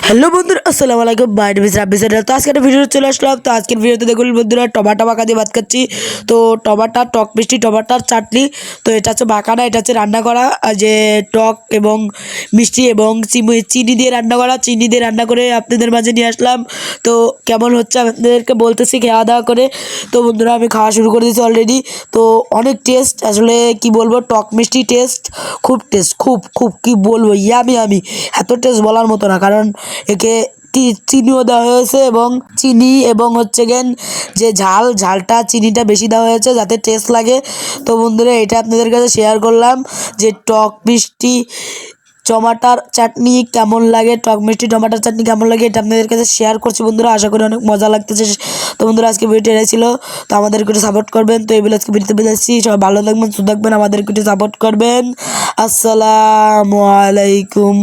Hello বন্ধুরা, আসসালামু আলাইকুম। মাই নেম ইজ রাব্বিসার। তো আজকে একটা ভিডিও চলে আসলাম। তো আজকের ভিডিওতে দেখুন বন্ধুরা, টমাটো মাখা দিয়ে ভাত খাচ্ছি। তো টমাটো টক মিষ্টি টমাটোর চাটনি। তো এটা হচ্ছে মাখানা, এটা হচ্ছে রান্না করা, যে টক এবং মিষ্টি এবং চিনি দিয়ে রান্না করা। চিনি দিয়ে রান্না করে আপনাদের মাঝে নিয়ে আসলাম। তো কেমন হচ্ছে আপনাদেরকে বলতেছি খাওয়া দাওয়া করে। তো বন্ধুরা, আমি খাওয়া শুরু করে দিয়েছি অলরেডি। তো অনেক টেস্ট, আসলে কি বলবো, টক মিষ্টি টেস্ট, খুব টেস্ট, খুব খুব কি বলবো, ইয়ামি আমি, এত টেস্ট বলার মতো না। কারণ একে চিনিও দেওয়া হয়েছে, এবং চিনি এবং হচ্ছে গেন যে ঝালটা চিনিটা বেশি দেওয়া হয়েছে যাতে টেস্ট লাগে। তো বন্ধুরা, এটা আপনাদের কাছে শেয়ার করলাম যে টক মিষ্টি টমাটার চাটনি কেমন লাগে, টক মিষ্টি টমাটার চাটনি কেমন লাগে, এটা আপনাদের কাছে শেয়ার করছি বন্ধুরা। আশা করি অনেক মজা লাগতেছে। তো বন্ধুরা, আজকে ভিডিওটা এটাই ছিল। তো আমাদেরকে একটু সাপোর্ট করবেন। তো এই বলে আজকে ভিডিওতে যাচ্ছি। সবাই ভালো থাকবেন, সুস্থ থাকবেন, আমাদেরকে একটু সাপোর্ট করবেন। আসসালামু আলাইকুম।